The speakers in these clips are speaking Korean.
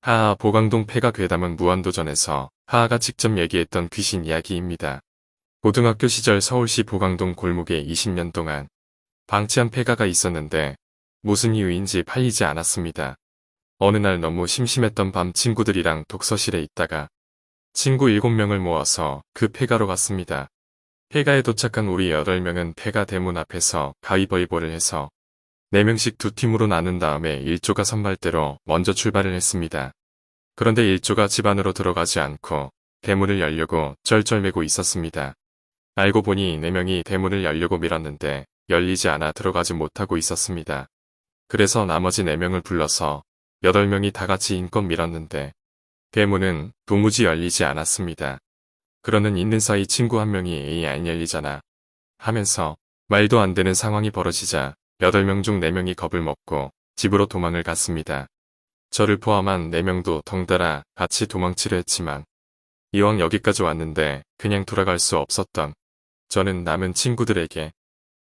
하하 보강동 폐가 괴담은 무한도전에서 하하가 직접 얘기했던 귀신 이야기입니다. 고등학교 시절 서울시 보강동 골목에 20년 동안 방치한 폐가가 있었는데 무슨 이유인지 팔리지 않았습니다. 어느 날 너무 심심했던 밤 친구들이랑 독서실에 있다가 친구 7명을 모아서 그 폐가로 갔습니다. 폐가에 도착한 우리 8명은 폐가 대문 앞에서 가위바위보를 해서 4명씩 두 팀으로 나눈 다음에 1조가 선발대로 먼저 출발을 했습니다. 그런데 1조가 집 안으로 들어가지 않고 대문을 열려고 쩔쩔매고 있었습니다. 알고 보니 4명이 대문을 열려고 밀었는데 열리지 않아 들어가지 못하고 있었습니다. 그래서 나머지 4명을 불러서 8명이 다 같이 힘껏 밀었는데 대문은 도무지 열리지 않았습니다. 그러는 있는 사이 친구 한 명이 에이 안 열리잖아 하면서 말도 안 되는 상황이 벌어지자 8명 중 4명이 겁을 먹고 집으로 도망을 갔습니다. 저를 포함한 4명도 덩달아 같이 도망치려 했지만 이왕 여기까지 왔는데 그냥 돌아갈 수 없었던 저는 남은 친구들에게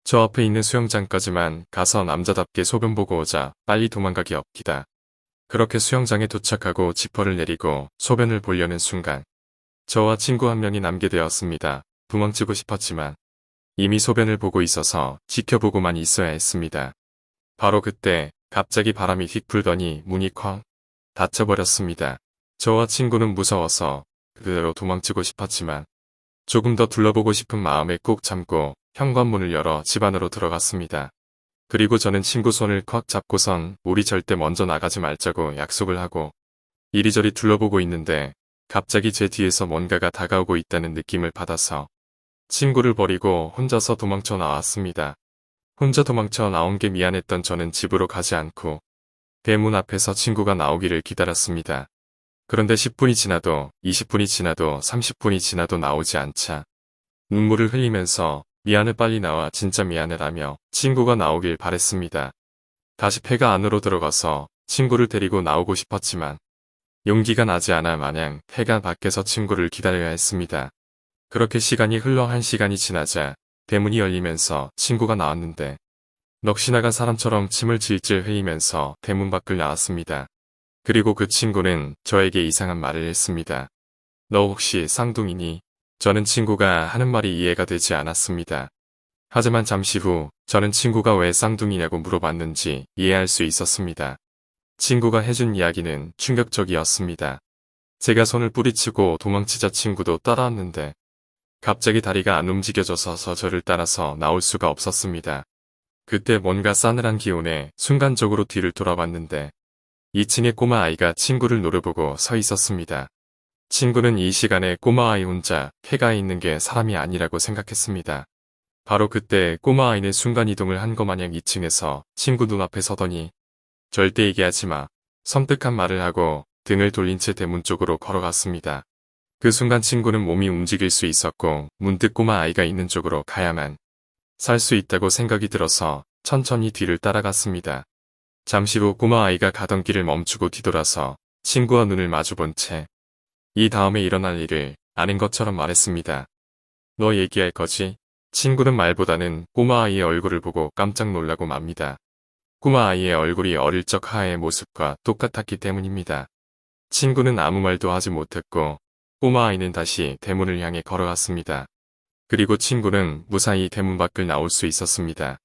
저 앞에 있는 수영장까지만 가서 남자답게 소변 보고 오자 빨리 도망가기 없기다. 그렇게 수영장에 도착하고 지퍼를 내리고 소변을 보려는 순간 저와 친구 한 명이 남게 되었습니다. 도망치고 싶었지만 이미 소변을 보고 있어서 지켜보고만 있어야 했습니다. 바로 그때 갑자기 바람이 휙 불더니 문이 쾅 닫혀버렸습니다. 저와 친구는 무서워서 그대로 도망치고 싶었지만 조금 더 둘러보고 싶은 마음에 꾹 참고 현관문을 열어 집 안으로 들어갔습니다. 그리고 저는 친구 손을 콱 잡고선 우리 절대 먼저 나가지 말자고 약속을 하고 이리저리 둘러보고 있는데 갑자기 제 뒤에서 뭔가가 다가오고 있다는 느낌을 받아서 친구를 버리고 혼자서 도망쳐 나왔습니다. 혼자 도망쳐 나온 게 미안했던 저는 집으로 가지 않고 대문 앞에서 친구가 나오기를 기다렸습니다. 그런데 10분이 지나도 20분이 지나도 30분이 지나도 나오지 않자 눈물을 흘리면서 미안해 빨리 나와 진짜 미안해라며 친구가 나오길 바랬습니다. 다시 폐가 안으로 들어가서 친구를 데리고 나오고 싶었지만 용기가 나지 않아 마냥 폐가 밖에서 친구를 기다려야 했습니다. 그렇게 시간이 흘러 1시간이 지나자 대문이 열리면서 친구가 나왔는데 넋이 나간 사람처럼 침을 질질 흘리면서 대문 밖을 나왔습니다. 그리고 그 친구는 저에게 이상한 말을 했습니다. 너 혹시 쌍둥이니? 저는 친구가 하는 말이 이해가 되지 않았습니다. 하지만 잠시 후 저는 친구가 왜 쌍둥이냐고 물어봤는지 이해할 수 있었습니다. 친구가 해준 이야기는 충격적이었습니다. 제가 손을 뿌리치고 도망치자 친구도 따라왔는데 갑자기 다리가 안 움직여져서 저를 따라서 나올 수가 없었습니다. 그때 뭔가 싸늘한 기운에 순간적으로 뒤를 돌아봤는데 2층의 꼬마 아이가 친구를 노려보고 서 있었습니다. 친구는 이 시간에 꼬마 아이 혼자 폐가에 있는 게 사람이 아니라고 생각했습니다. 바로 그때 꼬마 아이는 순간이동을 한 것 마냥 2층에서 친구 눈앞에 서더니 절대 얘기하지 마. 섬뜩한 말을 하고 등을 돌린 채 대문 쪽으로 걸어갔습니다. 그 순간 친구는 몸이 움직일 수 있었고 문득 꼬마 아이가 있는 쪽으로 가야만 살 수 있다고 생각이 들어서 천천히 뒤를 따라갔습니다. 잠시 후 꼬마 아이가 가던 길을 멈추고 뒤돌아서 친구와 눈을 마주본 채 이 다음에 일어날 일을 아는 것처럼 말했습니다. 너 얘기할 거지? 친구는 말보다는 꼬마 아이의 얼굴을 보고 깜짝 놀라고 맙니다. 꼬마 아이의 얼굴이 어릴 적 하하의 모습과 똑같았기 때문입니다. 친구는 아무 말도 하지 못했고 꼬마 아이는 다시 대문을 향해 걸어갔습니다. 그리고 친구는 무사히 대문 밖을 나올 수 있었습니다.